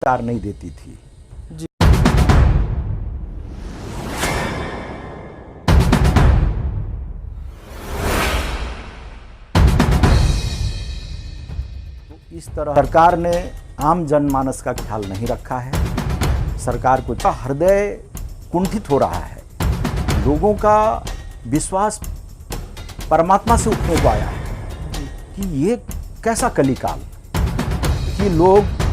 Car नहीं देती थी। जी। तो इस तरह सरकार ने आम जनमानस का ख्याल नहीं रखा है। सरकार को हृदय कुंठित हो रहा है। लोगों का विश्वास परमात्मा से उठने को आया है कि ये कैसा कलिकाल कि लोग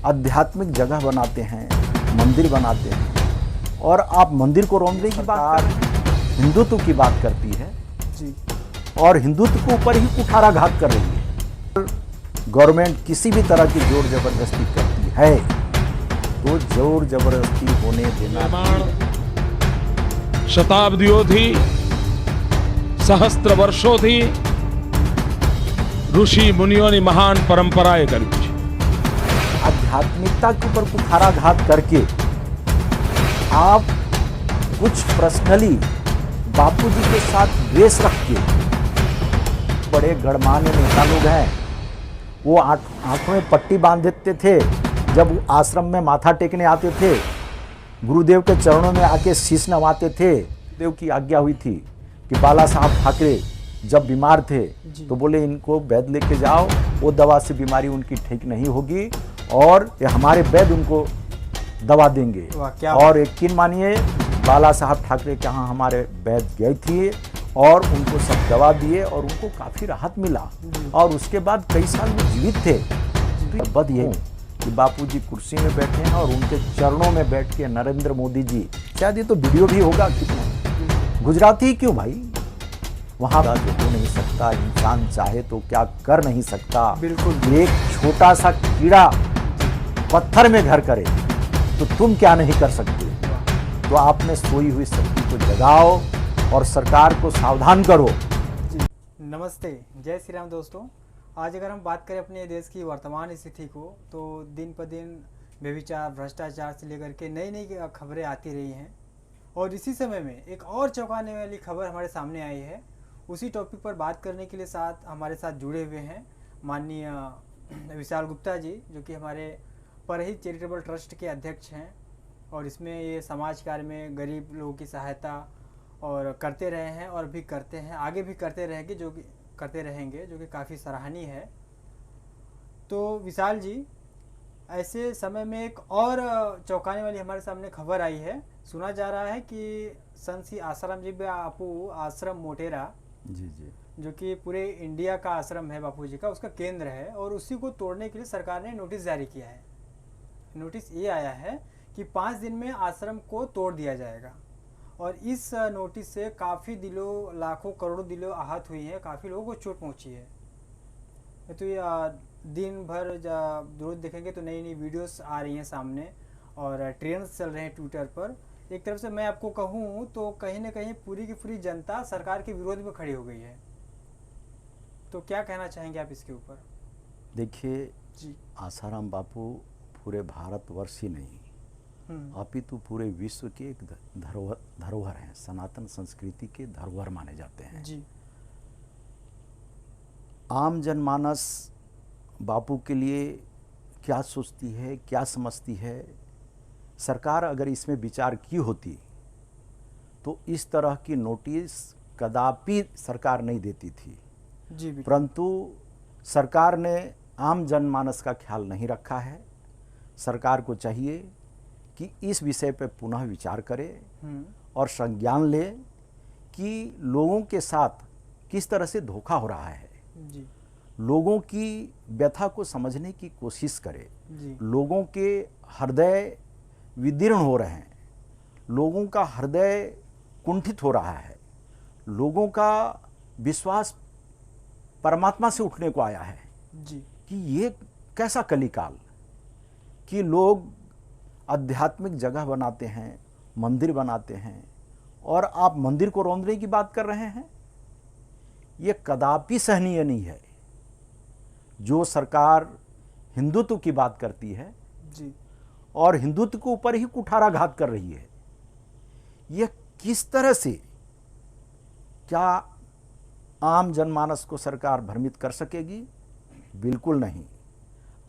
आध्यात्मिक जगह बनाते हैं, मंदिर बनाते हैं, और आप मंदिर को रोकने की बात कर रहे हैं। हिंदुत्व की बात करती है जी। और हिंदुत्व के ऊपर ही कुठाराघात कर रही है। गवर्नमेंट किसी भी तरह की जोर जबरदस्ती करती है तो जोर जबरदस्ती होने देना। शताब्दियों सहस्त्र वर्षों ऋषि मुनियों ने महान परंपराएं करी। आध्यात्मिकता के ऊपर कुठाराघात करके आप कुछ पर्सनली बापूजी के साथ द्वेष रख के, बड़े गणमान्य नेता लोग हैं, वो आंखों में पट्टी बांध देते थे जब आश्रम में माथा टेकने आते थे, गुरुदेव के चरणों में आके शीश नवाते थे। देव की आज्ञा हुई थी कि बाला साहब ठाकरे जब बीमार थे तो बोले इनको वैद्य लेके जाओ, वो दवा से बीमारी उनकी ठीक नहीं होगी और ये हमारे वैद्य उनको दवा देंगे। और यकीन मानिए बाला साहब ठाकरे के यहाँ हमारे वैद्य गए थे और उनको सब दवा दिए और उनको काफ़ी राहत मिला और उसके बाद कई साल वो जीवित थे। तो बद ये कि बापूजी कुर्सी में बैठे हैं और उनके चरणों में बैठ के नरेंद्र मोदी जी, शायद ये तो वीडियो भी होगा, कितना गुजराती क्यों भाई, वहाँ जो हो नहीं सकता, इंसान चाहे तो क्या कर नहीं सकता। बिल्कुल। एक छोटा सा कीड़ा पत्थर में घर करे तो तुम क्या नहीं कर सकते। तो आपने सोई हुई शक्ति को जगाओ और सरकार को सावधान करो। नमस्ते, जय श्री राम दोस्तों। आज अगर हम बात करें अपने देश की वर्तमान स्थिति को, तो दिन पर दिन व्यभिचार, भ्रष्टाचार से लेकर के नई नई खबरें आती रही हैं और इसी समय में एक और चौंकाने वाली खबर हमारे सामने आई है। उसी टॉपिक पर बात करने के लिए हमारे साथ जुड़े हुए हैं माननीय विशाल गुप्ता जी, जो कि हमारे परहित चैरिटेबल ट्रस्ट के अध्यक्ष हैं और इसमें ये समाज कार्य में गरीब लोगों की सहायता और करते रहे हैं और भी करते हैं, आगे भी करते रहेंगे, जो कि काफ़ी सराहनीय है। तो विशाल जी, ऐसे समय में एक और चौंकाने वाली हमारे सामने खबर आई है। सुना जा रहा है कि संत श्री आसाराम जी बापू आश्रम मोटेरा, जी, जो कि पूरे इंडिया का आश्रम है बापू जी का, उसका केंद्र है और उसी को तोड़ने के लिए सरकार ने नोटिस जारी किया है। नोटिस ये आया है कि 5 दिन में आश्रम को तोड़ दिया जाएगा और इस नोटिस से काफ़ी दिलों, लाखों करोड़ों दिलों आहत हुई हैं, काफ़ी लोगों को चोट पहुंची है। तो ये दिन भर रोज देखेंगे तो नई नई वीडियोस आ रही हैं सामने और ट्रेंड्स चल रहे हैं ट्विटर पर। एक तरफ से मैं आपको कहूँ तो कहीं ना कहीं पूरी की पूरी जनता सरकार के विरोध में खड़ी हो गई है। तो क्या कहना चाहेंगे आप इसके ऊपर? देखिए जी, आसाराम बापू पूरे भारतवर्ष ही नहीं अपितु पूरे विश्व के एक धरोहर हैं, सनातन संस्कृति के धरोहर माने जाते हैं जी। आम जनमानस बापू के लिए क्या सोचती है, क्या समझती है, सरकार अगर इसमें विचार की होती तो इस तरह की नोटिस कदापि सरकार नहीं देती थी। जी। परंतु सरकार ने आम जनमानस का ख्याल नहीं रखा है। सरकार को चाहिए कि इस विषय पर पुनः विचार करे और संज्ञान ले कि लोगों के साथ किस तरह से धोखा हो रहा है। जी। लोगों की व्यथा को समझने की कोशिश करे। जी। लोगों के हृदय विदीर्ण हो रहे हैं, लोगों का हृदय कुंठित हो रहा है, लोगों का विश्वास परमात्मा से उठने को आया है जी। कि ये कैसा कलिकाल कि लोग आध्यात्मिक जगह बनाते हैं, मंदिर बनाते हैं, और आप मंदिर को रोकने की बात कर रहे हैं। ये कदापि सहनीय नहीं है। जो सरकार हिंदुत्व की बात करती है जी, और हिंदुत्व के ऊपर ही कुठाराघात कर रही है, यह किस तरह से, क्या आम जनमानस को सरकार भ्रमित कर सकेगी? बिल्कुल नहीं।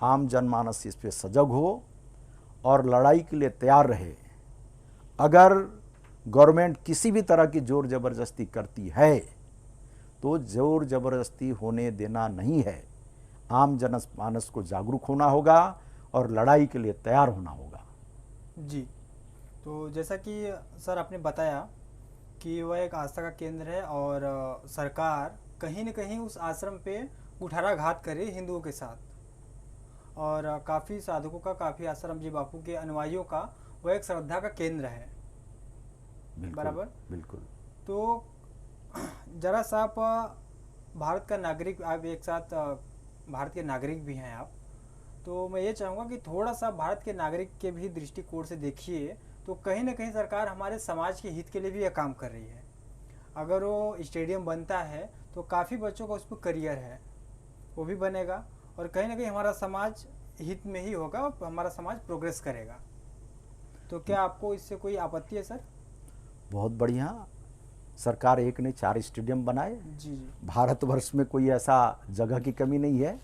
आम जनमानस इस पे सजग हो और लड़ाई के लिए तैयार रहे। अगर गवर्नमेंट किसी भी तरह की जोर ज़बरदस्ती करती है तो जोर ज़बरदस्ती होने देना नहीं है। आम जनमानस को जागरूक होना होगा और लड़ाई के लिए तैयार होना होगा। जी, तो जैसा कि सर आपने बताया कि वह एक आस्था का केंद्र है और सरकार कहीं न कहीं उस आश्रम पे कुठाराघात करे हिंदुओं के साथ, और काफ़ी साधकों का, काफ़ी आश्रम जी बापू के अनुयायियों का वह एक श्रद्धा का केंद्र है। बिल्कुल, बराबर। बिल्कुल। तो जरा सा आप भारत का नागरिक, आप एक साथ भारत के नागरिक भी हैं आप, तो मैं ये चाहूँगा कि थोड़ा सा भारत के नागरिक के भी दृष्टिकोण से देखिए तो कहीं ना कहीं सरकार हमारे समाज के हित के लिए भी यह काम कर रही है। अगर वो स्टेडियम बनता है तो काफ़ी बच्चों का उस पर करियर है, वो भी बनेगा और कहीं ना कहीं हमारा समाज हित में ही होगा और हमारा समाज प्रोग्रेस करेगा। तो क्या आपको इससे कोई आपत्ति है सर? बहुत बढ़िया। सरकार एक ने 4 स्टेडियम बनाए। जी जी। भारतवर्ष में कोई ऐसा जगह की कमी नहीं है।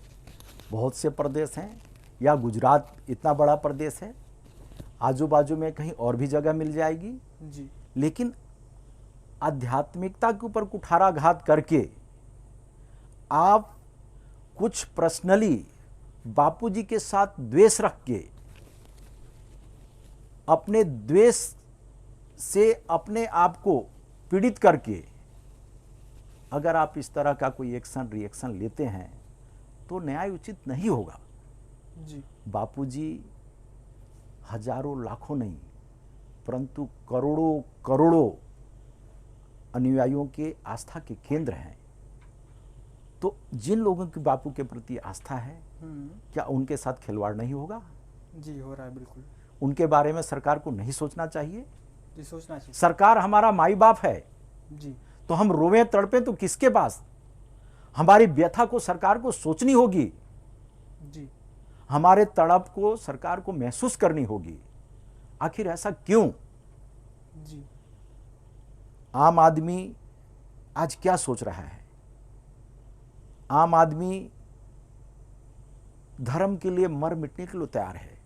बहुत से प्रदेश हैं, या गुजरात इतना बड़ा प्रदेश है, आजू बाजू में कहीं और भी जगह मिल जाएगी। जी। लेकिन आध्यात्मिकता के ऊपर कुठाराघात करके आप कुछ पर्सनली बापूजी के साथ द्वेष रख के अपने द्वेष से अपने आप को पीड़ित करके अगर आप इस तरह का कोई एक्शन रिएक्शन लेते हैं तो न्याय उचित नहीं होगा। जी। बापूजी हजारों लाखों नहीं परंतु करोड़ों करोड़ों अनुयायियों के आस्था के केंद्र हैं। तो जिन लोगों की बापू के प्रति आस्था है, क्या उनके साथ खिलवाड़ नहीं होगा? जी, हो रहा है बिल्कुल। उनके बारे में सरकार को नहीं सोचना चाहिए? जी, सोचना चाहिए। सरकार हमारा माई बाप है। जी। तो हम रोवे तड़पे तो किसके पास? हमारी व्यथा को सरकार को सोचनी होगी। जी। हमारे तड़प को सरकार को महसूस करनी होगी। आखिर ऐसा क्यों? जी। आम आदमी आज क्या सोच रहा है? आम आदमी धर्म के लिए मर मिटने के लिए तैयार है,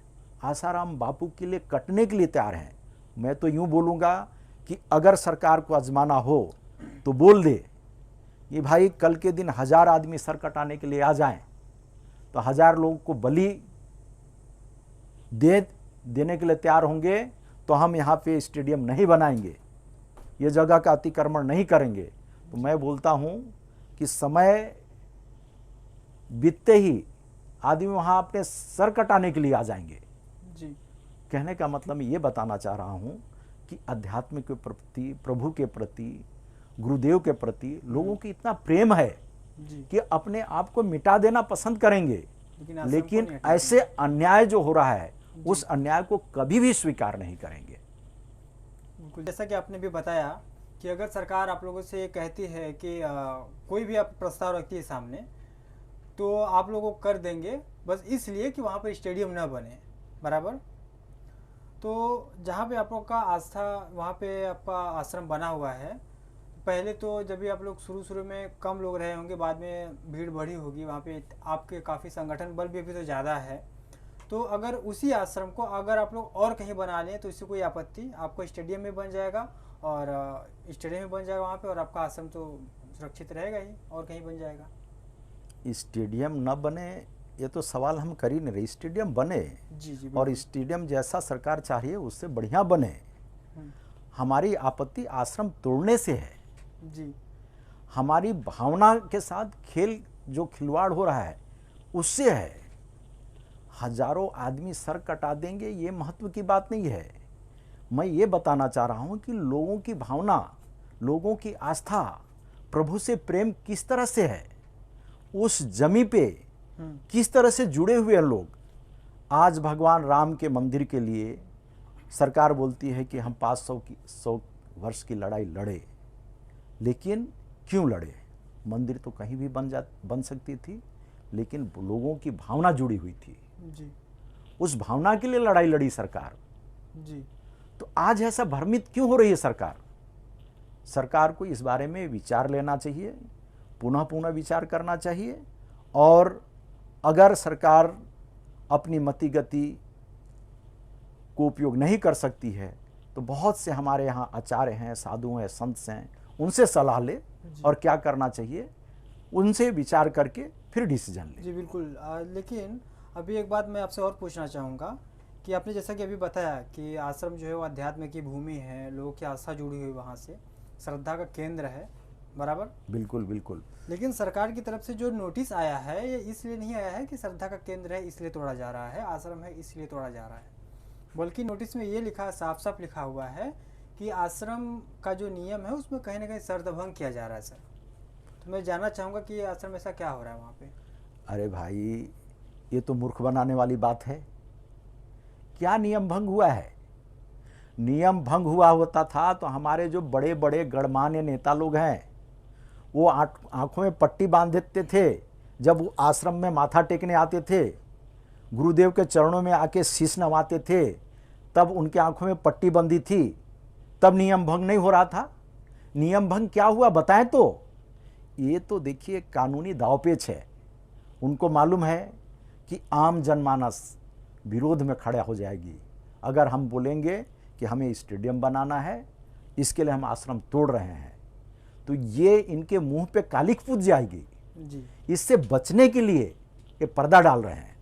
आसाराम बापू के लिए कटने के लिए तैयार है। मैं तो यूं बोलूंगा कि अगर सरकार को आजमाना हो तो बोल दे कि भाई कल के दिन 1000 आदमी सर कटाने के लिए आ जाएं तो 1000 लोगों को बलि देने के लिए तैयार होंगे तो हम यहाँ पे स्टेडियम नहीं बनाएंगे, ये जगह का अतिक्रमण नहीं करेंगे। तो मैं बोलता हूँ कि समय बीतते ही आदमी वहाँ अपने सर कटाने के लिए आ जाएंगे। जी। कहने का मतलब मैं ये बताना चाह रहा हूँ कि अध्यात्म के प्रति, प्रभु के प्रति, गुरुदेव के प्रति लोगों की इतना प्रेम है जी। कि अपने आप को मिटा देना पसंद करेंगे, आश्रम लेकिन को नहीं हटाएंगे। ऐसे अन्याय जो हो रहा है उस अन्याय को कभी भी स्वीकार नहीं करेंगे। बिल्कुल, जैसा कि आपने भी बताया कि अगर सरकार आप लोगों से कहती है कि कोई भी आप प्रस्ताव रखती है सामने तो आप लोगों को कर देंगे, बस इसलिए कि वहाँ पर स्टेडियम ना बने। बराबर। तो जहाँ पे आप लोग का आस्था, वहाँ पे आपका आश्रम बना हुआ है, पहले तो जब भी आप लोग शुरू में कम लोग रहे होंगे, बाद में भीड़ बढ़ी होगी, वहाँ पे आपके काफ़ी संगठन बल भी अभी तो ज़्यादा है। तो अगर उसी आश्रम को अगर आप लोग और कहीं बना लें तो इससे कोई आपत्ति? आपको स्टेडियम में बन जाएगा और स्टेडियम में बन जाएगा वहाँ पे, और आपका आश्रम तो सुरक्षित रहेगा ही, और कहीं बन जाएगा। स्टेडियम न बने ये तो सवाल हम कर ही नहीं रहे। स्टेडियम बने। जी जी। और स्टेडियम जैसा सरकार चाहिए उससे बढ़िया बने। हमारी आपत्ति आश्रम तोड़ने से है। जी। हमारी भावना के साथ खेल जो खिलवाड़ हो रहा है उससे है। हजारों आदमी सर कटा देंगे ये महत्व की बात नहीं है। मैं ये बताना चाह रहा हूँ कि लोगों की भावना, लोगों की आस्था, प्रभु से प्रेम किस तरह से है, उस जमी पे किस तरह से जुड़े हुए हैं लोग। आज भगवान राम के मंदिर के लिए सरकार बोलती है कि हम 500 वर्ष की लड़ाई लड़े, लेकिन क्यों लड़े? मंदिर तो कहीं भी बन सकती थी, लेकिन लोगों की भावना जुड़ी हुई थी। जी। उस भावना के लिए लड़ाई लड़ी सरकार। जी। तो आज ऐसा भ्रमित क्यों हो रही है सरकार? सरकार को इस बारे में विचार लेना चाहिए, पुनः विचार करना चाहिए। और अगर सरकार अपनी मति गति को उपयोग नहीं कर सकती है तो बहुत से हमारे यहाँ आचार्य हैं, साधु हैं, संत हैं, उनसे सलाह ले और क्या करना चाहिए उनसे विचार करके फिर डिसीजन ले। जी बिल्कुल। लेकिन अभी एक बात मैं आपसे और पूछना चाहूँगा कि आपने जैसा कि अभी बताया कि आश्रम जो है वो अध्यात्म की भूमि है, लोगों की आस्था जुड़ी हुई वहाँ से, श्रद्धा का केंद्र है, बराबर? बिल्कुल बिल्कुल। लेकिन सरकार की तरफ से जो नोटिस आया है ये इसलिए नहीं आया है कि श्रद्धा का केंद्र है इसलिए तोड़ा जा रहा है, आश्रम है इसलिए तोड़ा जा रहा है, बल्कि नोटिस में ये लिखा, साफ साफ लिखा हुआ है कि आश्रम का जो नियम है उसमें कहीं ना कहीं शर्तभंग किया जा रहा है। सर, तो मैं जानना चाहूँगा कि ये आश्रम ऐसा क्या हो रहा है वहाँ पे? अरे भाई, ये तो मूर्ख बनाने वाली बात है। क्या नियम भंग हुआ है? नियम भंग हुआ होता था तो हमारे जो बड़े बड़े गणमान्य नेता लोग हैं वो आंखों में पट्टी बांध देते थे जब वो आश्रम में माथा टेकने आते थे, गुरुदेव के चरणों में आके शीश नवाते थे, तब उनके आंखों में पट्टी बंधी थी, तब नियम भंग नहीं हो रहा था। नियम भंग क्या हुआ बताएं तो? ये तो देखिए कानूनी दांवपेच है। उनको मालूम है कि आम जनमानस विरोध में खड़ा हो जाएगी अगर हम बोलेंगे कि हमें स्टेडियम बनाना है, इसके लिए हम आश्रम तोड़ रहे हैं, तो ये इनके मुंह पे कालिक पूज जाएगी जी। इससे बचने के लिए ये पर्दा डाल रहे हैं।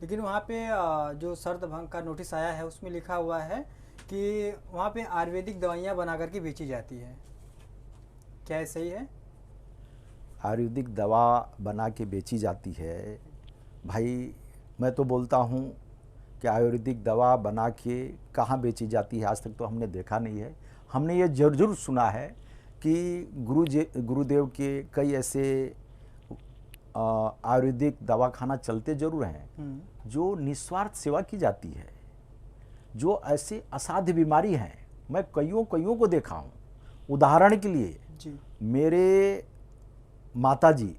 लेकिन वहाँ पे जो शर्त भंग का नोटिस आया है उसमें लिखा हुआ है कि वहाँ पे आयुर्वेदिक दवाइयाँ बना करके बेची जाती है, क्या ये सही है? आयुर्वेदिक दवा बना के बेची जाती है? भाई मैं तो बोलता हूँ कि आयुर्वेदिक दवा बना के कहाँ बेची जाती है, आज तक तो हमने देखा नहीं है। हमने ये जरूर सुना है कि गुरुदेव के कई ऐसे आयुर्वेदिक दवाखाना चलते जरूर हैं जो निस्वार्थ सेवा की जाती है, जो ऐसे असाध्य बीमारी हैं। मैं कईयों को देखा हूँ। उदाहरण के लिए जी। मेरे माताजी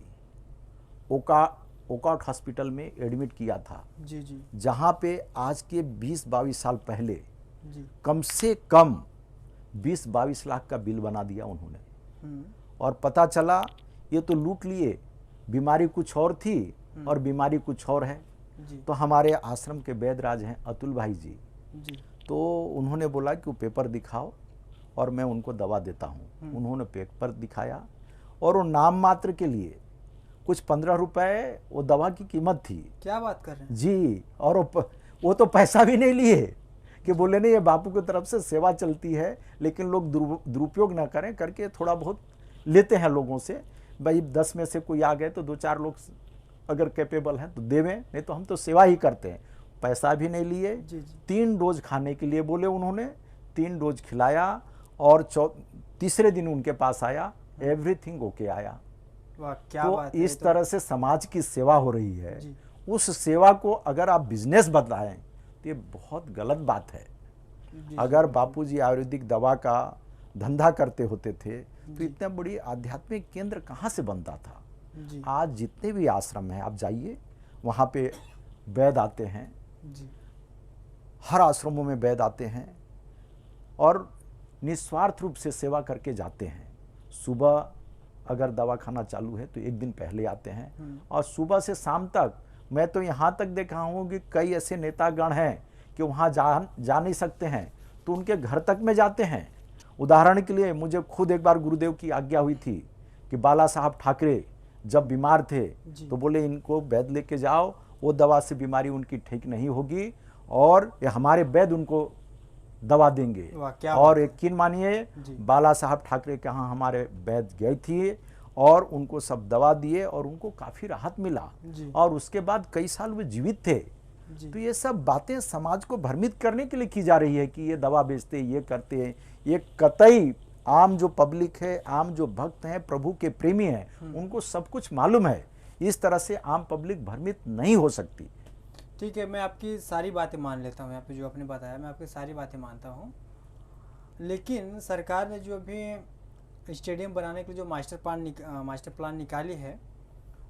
ओकाट हॉस्पिटल में एडमिट किया था, जी जी जहाँ पे आज के 20-22 साल पहले जी। कम से कम 20-22 लाख का बिल बना दिया उन्होंने। और पता चला ये तो लूट लिए, बीमारी कुछ और थी और बीमारी कुछ और है। जी तो हमारे आश्रम के वैद्यराज हैं अतुल भाई जी, जी। तो उन्होंने बोला कि वो पेपर दिखाओ और मैं उनको दवा देता हूँ। उन्होंने पेपर दिखाया और वो नाम मात्र के लिए कुछ 15 रुपए वो दवा की कीमत थी। क्या बात कर रहे हैं? जी। और वो तो पैसा भी नहीं लिए कि बोले नहीं ये बापू की तरफ से सेवा चलती है, लेकिन लोग दुरुपयोग ना करें करके थोड़ा बहुत लेते हैं लोगों से। भाई 10 में से कोई आ गए तो 2-4 लोग अगर कैपेबल हैं तो देवें, नहीं तो हम तो सेवा ही करते हैं। पैसा भी नहीं लिए। जी जी। 3 डोज खाने के लिए बोले उन्होंने, 3 डोज खिलाया और तीसरे दिन उनके पास आया, एवरीथिंग ओके आया। वाह, क्या तो बात है। इस तरह से समाज की सेवा हो रही है। जी। उस सेवा को अगर आप बिजनेस बताएं तो ये बहुत गलत बात है। जी, अगर जी, बापूजी आयुर्वेदिक दवा का धंधा करते होते थे तो इतना बड़ी आध्यात्मिक केंद्र कहाँ से बनता था। जी आज जितने भी आश्रम हैं आप जाइए, वहाँ पे वैद्य आते हैं, जी। हर आश्रमों में वैद्य आते हैं और निस्वार्थ रूप से सेवा करके जाते हैं। सुबह अगर दवाखाना चालू है तो एक दिन पहले आते हैं और सुबह से शाम तक। मैं तो यहाँ तक देखा हूँ कि कई ऐसे नेतागण हैं कि वहाँ जा नहीं सकते हैं तो उनके घर तक में जाते हैं। उदाहरण के लिए मुझे खुद एक बार गुरुदेव की आज्ञा हुई थी कि बाला साहब ठाकरे जब बीमार थे तो बोले इनको वैद्य लेके जाओ, वो दवा से बीमारी उनकी ठीक नहीं होगी और ये हमारे वैद्य उनको दवा देंगे। और यकीन मानिए बाला साहब ठाकरे के यहाँ हमारे वैद्य गए थे और उनको सब दवा दिए और उनको काफ़ी राहत मिला और उसके बाद कई साल वे जीवित थे। तो ये सब बातें समाज को भ्रमित करने के लिए की जा रही है कि ये दवा बेचते, ये करते हैं। ये कतई आम जो पब्लिक है, आम जो भक्त हैं, प्रभु के प्रेमी हैं, उनको सब कुछ मालूम है। इस तरह से आम पब्लिक भ्रमित नहीं हो सकती। ठीक है, मैं आपकी सारी बातें मान लेता हूँ। यहाँ पे जो आपने बताया मैं आपकी सारी बातें मानता हूँ, लेकिन सरकार ने जो अभी स्टेडियम बनाने के लिए जो मास्टर प्लान निकाली है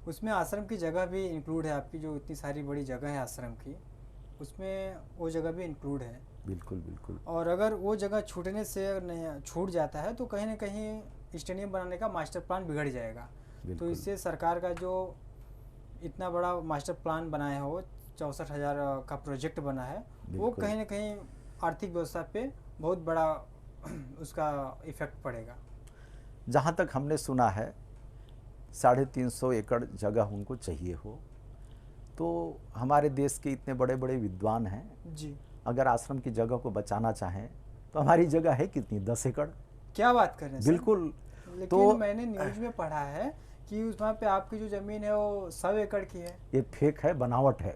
उसमें आश्रम की जगह भी इंक्लूड है। आपकी जो इतनी सारी बड़ी जगह है आश्रम की, उसमें वो जगह भी इंक्लूड है। बिल्कुल बिल्कुल। और अगर वो जगह छूटने से नहीं छूट जाता है तो कहीं ना कहीं स्टेडियम बनाने का मास्टर प्लान बिगड़ जाएगा। तो इससे सरकार का जो इतना बड़ा मास्टर प्लान बनाया हो, 64,000 का प्रोजेक्ट बना है, वो कहीं ना कहीं आर्थिक व्यवस्था पे बहुत बड़ा उसका इफेक्ट पड़ेगा। जहाँ तक हमने सुना है 350 एकड़ जगह उनको चाहिए हो। तो हमारे देश के इतने बड़े बड़े विद्वान हैं जी, अगर आश्रम की जगह को बचाना चाहें तो हमारी जगह है कितनी, 10 एकड़। क्या बात कर रहे हैं सर? बिल्कुल। लेकिन तो मैंने न्यूज में पढ़ा है कि उस वहाँ पे आपकी जो जमीन है वो 100 एकड़ की है। ये फेक है, बनावट है,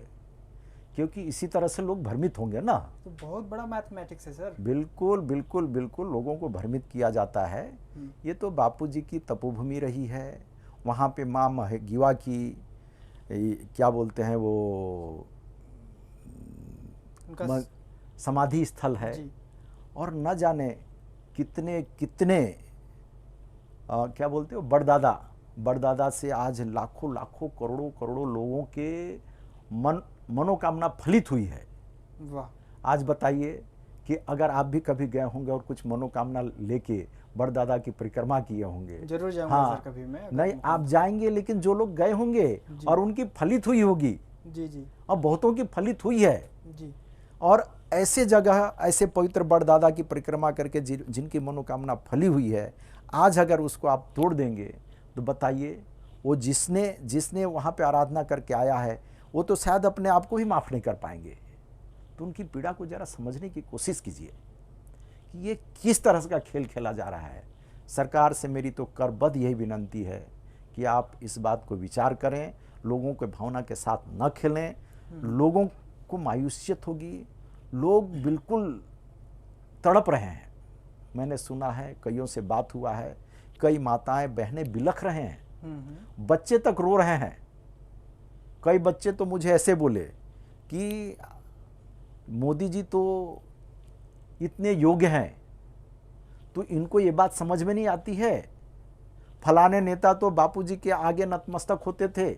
क्योंकि इसी तरह से लोग भ्रमित होंगे ना। तो बहुत बड़ा मैथमेटिक्स है सर। बिल्कुल बिल्कुल बिल्कुल, लोगों को भ्रमित किया जाता है। ये तो बापूजी की तपोभूमि रही है। वहाँ पे माँ गिवा की क्या बोलते हैं वो उनका समाधि स्थल है। जी, और न जाने कितने कितने क्या बोलते हो बड़दादा से आज लाखों लाखों करोड़ों करोड़ों लोगों के मनोकामना फलित हुई है। वाह। आज बताइए कि अगर आप भी कभी गए होंगे और कुछ मनोकामना लेके बड़दादा की परिक्रमा किए होंगे। जरूर जाऊंगा हाँ, सर कभी मैं। नहीं आप जाएंगे, लेकिन जो लोग गए होंगे और उनकी फलित हुई होगी। जी जी और बहुतों की फलित हुई है। जी। और ऐसे जगह, ऐसे पवित्र बड़दादा की परिक्रमा करके जिनकी मनोकामना फली हुई है, आज अगर उसको आप तोड़ देंगे तो बताइए वो जिसने वहाँ पे आराधना करके आया है वो तो शायद अपने आप को ही माफ़ नहीं कर पाएंगे। तो उनकी पीड़ा को ज़रा समझने की कोशिश कीजिए कि ये किस तरह का खेल खेला जा रहा है। सरकार से मेरी तो करबद्ध यही विनंती है कि आप इस बात को विचार करें, लोगों के भावना के साथ न खेलें। लोगों को मायूसियत होगी, लोग बिल्कुल तड़प रहे हैं। मैंने सुना है, कईयों से बात हुआ है, कई माताएं बहनें बिलख रहे हैं, बच्चे तक रो रहे हैं। कई बच्चे तो मुझे ऐसे बोले कि मोदी जी तो इतने योग्य हैं, तो इनको ये बात समझ में नहीं आती है। फलाने नेता तो बापूजी के आगे नतमस्तक होते थे।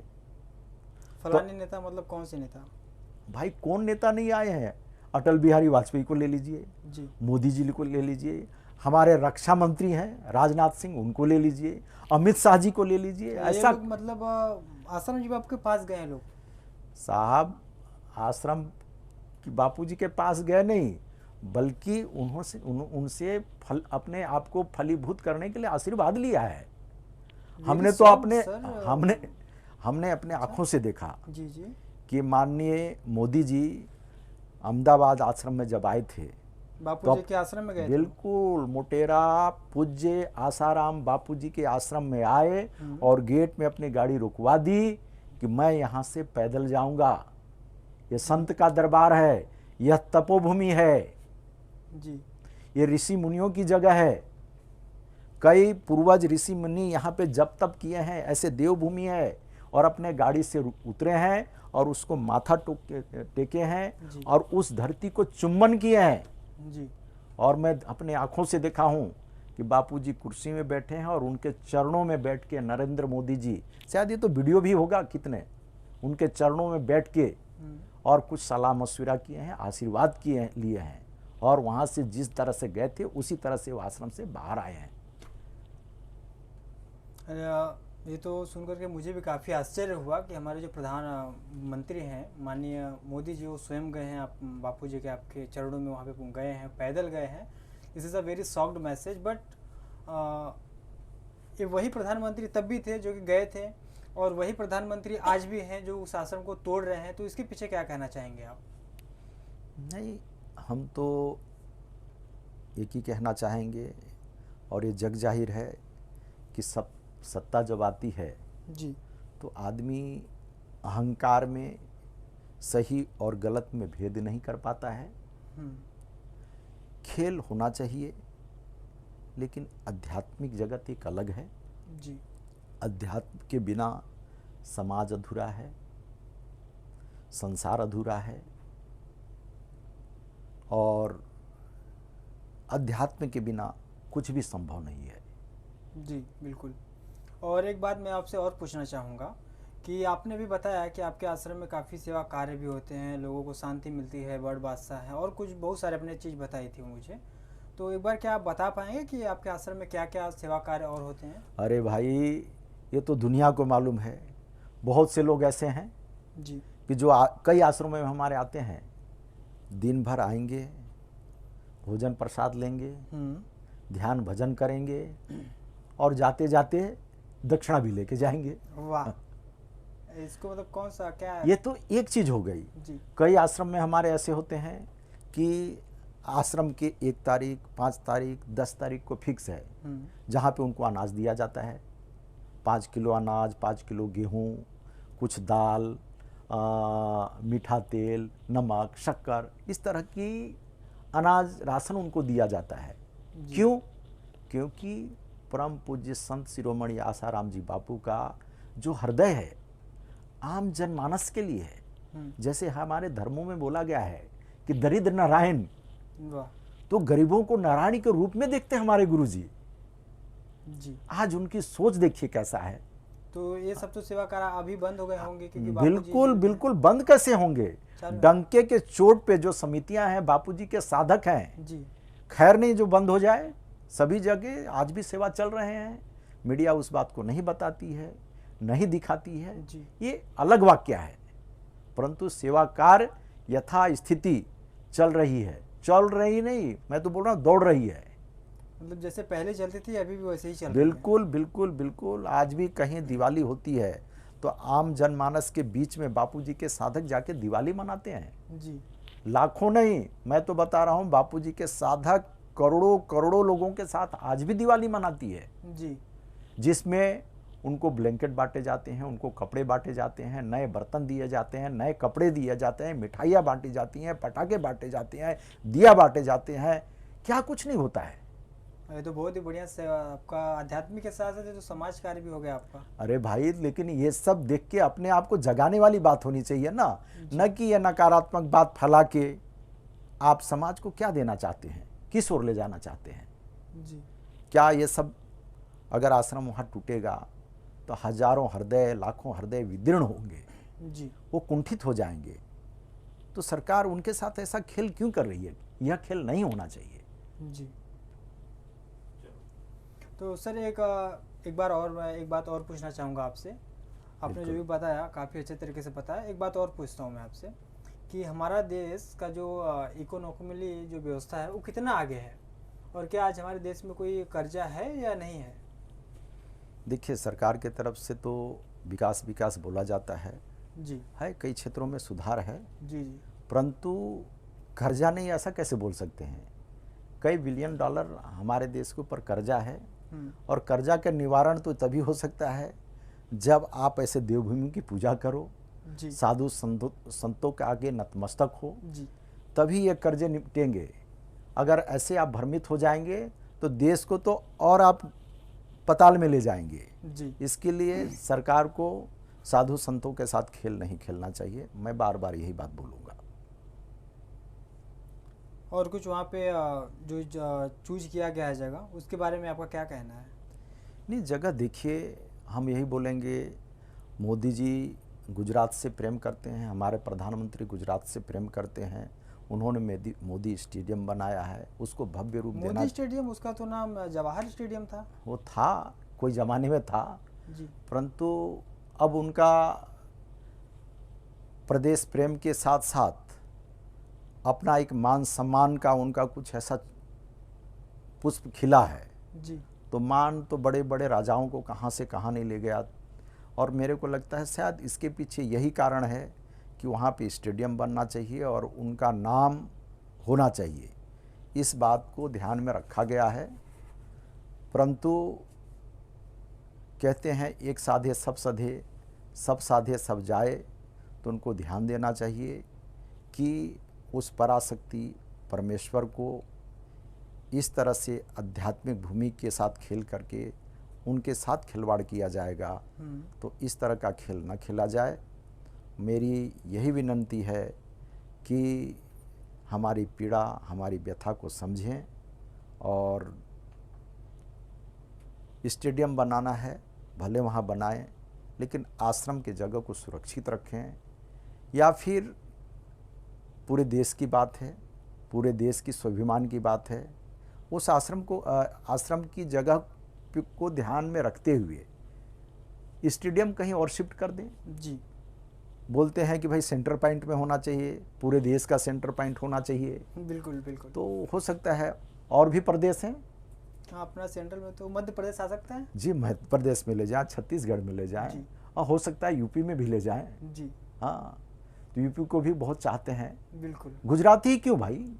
फलाने नेता मतलब कौन से नेता? भाई कौन नेता नहीं आए हैं? अटल बिहारी वाजपेयी को ले लीजिए जी, मोदी जी को ले लीजिए, हमारे रक्षा मंत्री हैं राजनाथ सिंह, उनको ले लीजिए, अमित शाह जी को ले लीजिए। तो ऐसा लोग मतलब आश्रम जी बापू के पास गए हैं लोग? साहब आश्रम की बापूजी के पास गए नहीं, बल्कि उनसे फल अपने आप को फलीभूत करने के लिए आशीर्वाद लिया है। हमने तो हमने अपने आंखों से देखा जी जी कि माननीय मोदी जी अहमदाबाद आश्रम में जब आए थे, बापूजी के आश्रम में गए थे। बिल्कुल मोटेरा पूज्य आसाराम बापूजी के आश्रम में आए और गेट में अपनी गाड़ी रुकवा दी कि मैं यहाँ से पैदल जाऊंगा। ये संत का दरबार है, यह तपोभूमि है जी, ये ऋषि मुनियों की जगह है। कई पूर्वज ऋषि मुनि यहाँ पे जप तप किए हैं, ऐसे देवभूमि है। और अपने गाड़ी से उतरे हैं और उसको माथा टेके हैं और उस धरती को चुम्बन किए हैं जी। और मैं अपने आंखों से देखा हूँ कि बापूजी कुर्सी में बैठे हैं और उनके चरणों में बैठ के नरेंद्र मोदी जी, शायद ये तो वीडियो भी होगा, कितने उनके चरणों में बैठ के और कुछ सलाह मशविरा किए हैं, आशीर्वाद लिए हैं। और वहाँ से जिस तरह से गए थे उसी तरह से वो आश्रम से बाहर आए हैं। ये तो सुनकर के मुझे भी काफ़ी आश्चर्य हुआ कि हमारे जो प्रधानमंत्री हैं माननीय मोदी जी, वो स्वयं गए हैं आप बापू जी के आपके चरणों में, वहाँ पे गए हैं, पैदल गए हैं। This is a very soft message. But ये वही प्रधानमंत्री तब भी थे जो कि गए थे, और वही प्रधानमंत्री आज भी हैं जो उस आश्रम को तोड़ रहे हैं। तो इसके पीछे क्या कहना चाहेंगे आप? नहीं, हम तो एक ही कहना चाहेंगे, और ये जग जाहिर है कि सत्ता जब आती है जी, तो आदमी अहंकार में सही और गलत में भेद नहीं कर पाता है। खेल होना चाहिए, लेकिन आध्यात्मिक जगत एक अलग है जी। अध्यात्म के बिना समाज अधूरा है, संसार अधूरा है, और अध्यात्म के बिना कुछ भी संभव नहीं है। जी बिल्कुल। और एक बात मैं आपसे और पूछना चाहूँगा कि आपने भी बताया कि आपके आश्रम में काफ़ी सेवा कार्य भी होते हैं, लोगों को शांति मिलती है, बर्ड बादशाह है, और कुछ बहुत सारे अपने चीज़ बताई थी मुझे। तो एक बार क्या आप बता पाएंगे कि आपके आश्रम में क्या क्या सेवा कार्य और होते हैं? अरे भाई, ये तो दुनिया को मालूम है। बहुत से लोग ऐसे हैं जी कि जो कई आश्रमों में हमारे आते हैं, दिन भर आएंगे, भोजन प्रसाद लेंगे, ध्यान भजन करेंगे और जाते जाते दक्षिणा भी लेके जाएंगे। वाह, इसको मतलब कौन सा क्या है? ये तो एक चीज हो गई। जी। कई आश्रम में हमारे ऐसे होते हैं कि आश्रम के 1 तारीख, 5 तारीख, 10 तारीख को फिक्स है, जहाँ पे उनको अनाज दिया जाता है। 5 किलो अनाज, 5 किलो गेहूँ, कुछ दाल, मीठा तेल, नमक, शक्कर, इस तरह की अनाज राशन उनको दिया जाता है। क्यों? क्योंकि परम पूज्य संत शिरोमणि आसाराम जी बापू का जो हृदय है आम जनमानस के लिए है। जैसे हमारे धर्मों में बोला गया है कि दरिद्र नारायण, तो गरीबों को नारायण के रूप में देखते हैं हमारे गुरुजी जी। आज उनकी सोच देखिए कैसा है। तो ये सब तो सेवा करा अभी बंद हो गए होंगे क्योंकि बिल्कुल बिल्कुल बंद कैसे होंगे? डंके के चोट पे जो समितियां हैं, बापूजी के साधक हैं जी, खैर नहीं जो बंद हो जाए। सभी जगह आज भी सेवा चल रहे हैं। मीडिया उस बात को नहीं बताती है, नहीं दिखाती है जी। ये अलग वाक्य है, परंतु सेवा कार्य यथा स्थिति चल रही है। चल रही नहीं, मैं तो बोल रहा हूँ दौड़ रही है। मतलब जैसे पहले चलती थी अभी भी वैसे ही चल रही है। बिल्कुल बिल्कुल बिल्कुल। आज भी कहीं दिवाली होती है तो आम जनमानस के बीच में बापूजी के साधक जाके दिवाली मनाते हैं जी। लाखों नहीं, मैं तो बता रहा हूँ बापूजी के साधक करोड़ों करोड़ों लोगों के साथ आज भी दिवाली मनाती है जी। जिसमें उनको ब्लैंकेट बांटे जाते हैं, उनको कपड़े बांटे जाते हैं, नए बर्तन दिए जाते हैं, नए कपड़े दिए जाते हैं, मिठाइयाँ बांटी जाती हैं, पटाखे बांटे जाते हैं, दिया बांटे जाते हैं। क्या कुछ नहीं होता है। ये तो बहुत ही बढ़िया सेवा आपका, आध्यात्मिक के साथ साथ तो समाज कार्य भी हो गया आपका। अरे भाई, लेकिन ये सब देख के अपने आप को जगाने वाली बात होनी चाहिए ना, न कि ये नकारात्मक बात फैला के आप समाज को क्या देना चाहते हैं, किस ओर ले जाना चाहते हैं जी। क्या ये सब अगर आश्रम वहाँ टूटेगा तो हजारों हृदय, लाखों हृदय विदीर्ण होंगे जी। वो कुंठित हो जाएंगे। तो सरकार उनके साथ ऐसा खेल क्यों कर रही है? यह खेल नहीं होना चाहिए जी। तो सर एक बात और पूछना चाहूँगा आपसे। आपने जो भी बताया काफ़ी अच्छे तरीके से बताया। एक बात और पूछता हूँ मैं आपसे कि हमारा देश का जो इकोनॉमिकली जो व्यवस्था है वो कितना आगे है, और क्या आज हमारे देश में कोई कर्जा है या नहीं है? देखिए, सरकार के तरफ से तो विकास विकास बोला जाता है जी। है, कई क्षेत्रों में सुधार है जी जी। परंतु कर्जा नहीं, ऐसा कैसे बोल सकते हैं? कई बिलियन डॉलर हमारे देश के ऊपर कर्जा है और कर्जा का निवारण तो तभी हो सकता है जब आप ऐसे देवभूमि की पूजा करो जी। साधु संतों के आगे नतमस्तक हो जी। तभी ये कर्जे निपटेंगे। अगर ऐसे आप भ्रमित हो जाएंगे तो देश को तो और आप पताल में ले जाएंगे जी। इसके लिए सरकार को साधु संतों के साथ खेल नहीं खेलना चाहिए। मैं बार बार यही बात बोलूँगा। और कुछ वहाँ पे जो चूज किया गया है जगह, उसके बारे में आपका क्या कहना है? नहीं, जगह देखिए, हम यही बोलेंगे, मोदी जी गुजरात से प्रेम करते हैं, हमारे प्रधानमंत्री गुजरात से प्रेम करते हैं। उन्होंने मोदी स्टेडियम बनाया है, उसको भव्य रूप देना। मोदी स्टेडियम, उसका तो नाम जवाहर स्टेडियम था। वो था, कोई ज़माने में था जी। परंतु अब उनका प्रदेश प्रेम के साथ साथ अपना एक मान सम्मान का उनका कुछ ऐसा पुष्प खिला है जी। तो मान तो बड़े बड़े राजाओं को कहाँ से कहाँ नहीं ले गया। और मेरे को लगता है शायद इसके पीछे यही कारण है कि वहाँ पे स्टेडियम बनना चाहिए और उनका नाम होना चाहिए। इस बात को ध्यान में रखा गया है। परंतु कहते हैं एक साधे सब सधे, सब साधे सब जाए, तो उनको ध्यान देना चाहिए कि उस पराशक्ति परमेश्वर को इस तरह से आध्यात्मिक भूमि के साथ खेल करके उनके साथ खिलवाड़ किया जाएगा तो इस तरह का खेल न खेला जाए। मेरी यही विनंती है कि हमारी पीड़ा, हमारी व्यथा को समझें और स्टेडियम बनाना है भले वहाँ बनाएं, लेकिन आश्रम की जगह को सुरक्षित रखें। या फिर पूरे देश की बात है, पूरे देश की स्वाभिमान की बात है, उस आश्रम की जगह को ध्यान में रखते हुए स्टेडियम कहीं और शिफ्ट कर दें। जी। बोलते हैं कि भाई सेंटर पॉइंट में होना चाहिए, पूरे देश का सेंटर पॉइंट होना चाहिए। बिल्कुल बिल्कुल। तो हो सकता है और भी प्रदेश हैं। हाँ, अपना सेंट्रल में तो मध्य प्रदेश आ सकता है जी, मध्य प्रदेश में ले जाएं, छत्तीसगढ़ में ले जाएं, जी। और हो सकता है यूपी में भी ले जाएं। जी हाँ, तो यूपी को भी बहुत चाहते हैं। बिल्कुल गुजराती ही क्यों भाई,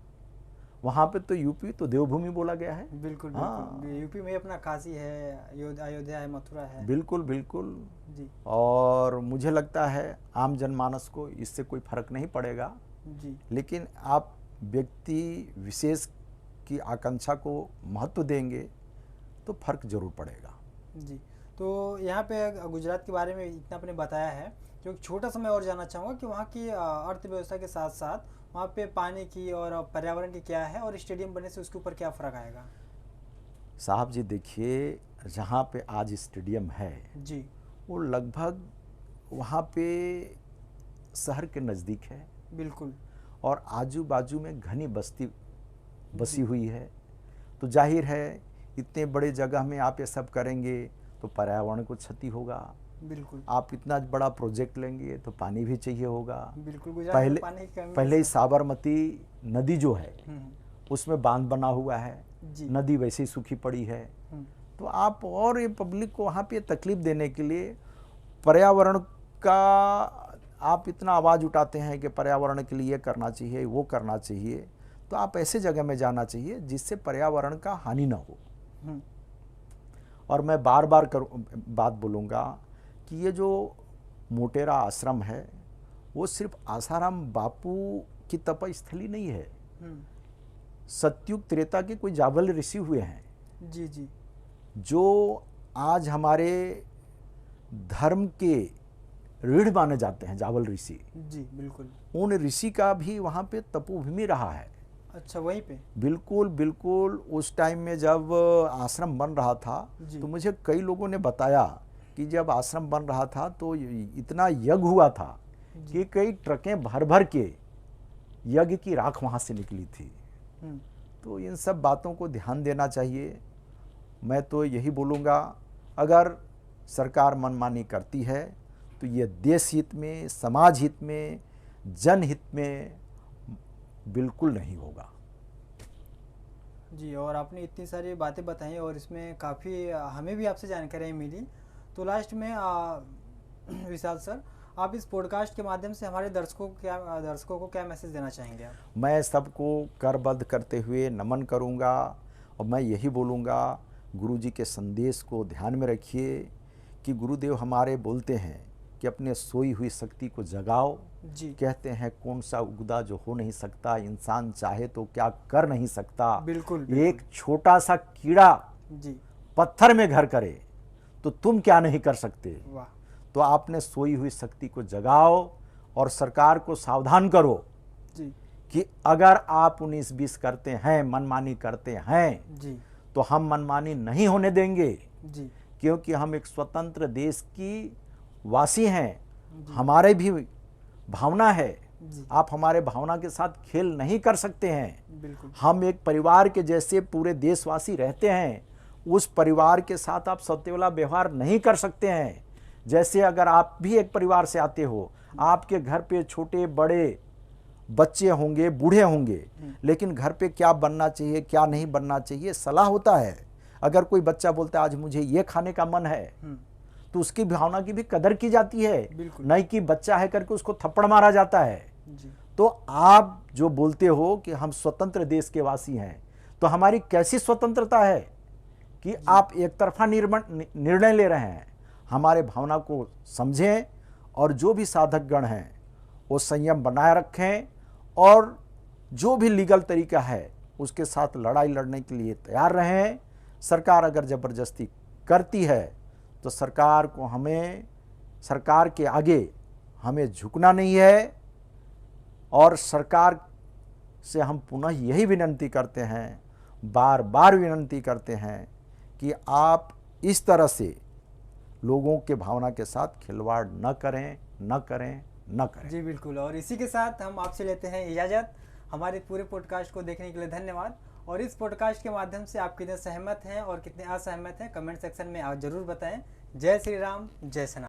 वहाँ पे तो यूपी तो देवभूमि बोला गया है। बिल्कुल हाँ। बिल्कुल। यूपी में अपना काशी है, अयोध्या है, मथुरा है। बिल्कुल बिल्कुल। जी और मुझे लगता है आम जनमानस को इससे कोई फर्क नहीं पड़ेगा, जी लेकिन आप व्यक्ति विशेष की आकांक्षा को महत्व देंगे तो फर्क जरूर पड़ेगा। जी। तो यहाँ पे गुजरात के बारे में इतना आपने बताया है, जो एक छोटा सा मैं और जानना चाहूँगा कि वहाँ की अर्थव्यवस्था के साथ साथ वहाँ पे पानी की और पर्यावरण की क्या है, और स्टेडियम बनने से उसके ऊपर क्या फ़र्क आएगा। साहब जी देखिए, जहाँ पे आज स्टेडियम है जी वो लगभग वहाँ पे शहर के नज़दीक है, बिल्कुल। और आजू बाजू में घनी बस्ती बसी हुई है। तो जाहिर है इतने बड़े जगह में आप ये सब करेंगे तो पर्यावरण को क्षति होगा। बिल्कुल आप इतना बड़ा प्रोजेक्ट लेंगे तो पानी भी चाहिए होगा। बिल्कुल। गुजरात में पहले पानी की कमी पहले ही से- साबरमती नदी जो है हम्म, उसमें बांध बना हुआ है, जी नदी वैसे ही सूखी पड़ी है। हम्म, तो आप और ये पब्लिक को वहाँ पे तकलीफ देने के लिए पर्यावरण का आप इतना आवाज़ उठाते हैं कि पर्यावरण के लिए ये करना चाहिए, वो करना चाहिए, तो आप ऐसे जगह में जाना चाहिए जिससे पर्यावरण का हानि ना हो। हम्म, और मैं बार बार बात बोलूँगा कि ये जो मोटेरा आश्रम है वो सिर्फ आसाराम बापू की तपस्थली नहीं है, हम्म, सतयुग त्रेता के कोई जावल ऋषि हुए हैं जी जी जो आज हमारे धर्म के रीढ़ माने जाते हैं, जावल ऋषि। जी बिल्कुल। उन ऋषि का भी वहाँ पे तपोभूमि रहा है। अच्छा, वहीं पे। बिल्कुल बिल्कुल। उस टाइम में जब आश्रम बन रहा था जी। तो मुझे कई लोगों ने बताया कि जब आश्रम बन रहा था तो इतना यज्ञ हुआ था कि कई ट्रकें भर भर के यज्ञ की राख वहाँ से निकली थी। हम्म, तो इन सब बातों को ध्यान देना चाहिए। मैं तो यही बोलूँगा, अगर सरकार मनमानी करती है तो ये देश हित में, समाज हित में, जनहित में बिल्कुल नहीं होगा। जी। और आपने इतनी सारी बातें बताई और इसमें काफ़ी हमें भी आपसे जानकारी मिली। तो लास्ट में विशाल सर, आप इस पॉडकास्ट के माध्यम से हमारे दर्शकों को क्या मैसेज देना चाहेंगे आप? मैं सबको करबद्ध करते हुए नमन करूंगा और मैं यही बोलूँगा, गुरु जी के संदेश को ध्यान में रखिए कि गुरुदेव हमारे बोलते हैं कि अपने सोई हुई शक्ति को जगाओ। जी कहते हैं कौन सा उगदा जो हो नहीं सकता, इंसान चाहे तो क्या कर नहीं सकता। बिल्कुल, एक छोटा सा कीड़ा जी पत्थर में घर करे तो तुम क्या नहीं कर सकते। वाह। तो आपने सोई हुई शक्ति को जगाओ और सरकार को सावधान करो जी कि अगर आप 19-20 करते हैं, मनमानी करते हैं, जी तो हम मनमानी नहीं होने देंगे, जी क्योंकि हम एक स्वतंत्र देश की वासी हैं। हमारे भी भावना है, जी आप हमारे भावना के साथ खेल नहीं कर सकते हैं। बिल्कुल। हम एक परिवार के जैसे पूरे देशवासी रहते हैं, उस परिवार के साथ आप सौतेला व्यवहार नहीं कर सकते हैं। जैसे अगर आप भी एक परिवार से आते हो, आपके घर पे छोटे बड़े बच्चे होंगे, बूढ़े होंगे, लेकिन घर पे क्या बनना चाहिए, क्या नहीं बनना चाहिए, सलाह होता है। अगर कोई बच्चा बोलता है आज मुझे ये खाने का मन है, तो उसकी भावना की भी कदर की जाती है, बिल्कुल। नहीं कि बच्चा है करके उसको थप्पड़ मारा जाता है। जी तो आप जो बोलते हो कि हम स्वतंत्र देश के वासी हैं, तो हमारी कैसी स्वतंत्रता है कि आप एक तरफा निर्णय ले रहे हैं। हमारे भावना को समझें और जो भी साधक गण हैं वो संयम बनाए रखें और जो भी लीगल तरीका है उसके साथ लड़ाई लड़ने के लिए तैयार रहें। सरकार अगर ज़बरदस्ती करती है तो सरकार के आगे हमें झुकना नहीं है। और सरकार से हम पुनः यही विनंती करते हैं, बार बार विनंती करते हैं कि आप इस तरह से लोगों के भावना के साथ खिलवाड़ न करें, न करें, न करें। जी बिल्कुल। और इसी के साथ हम आपसे लेते हैं इजाज़त। हमारे पूरे पॉडकास्ट को देखने के लिए धन्यवाद। और इस पॉडकास्ट के माध्यम से आप कितने सहमत हैं और कितने असहमत हैं, कमेंट सेक्शन में आप ज़रूर बताएं। जय श्री राम, जय सनातन।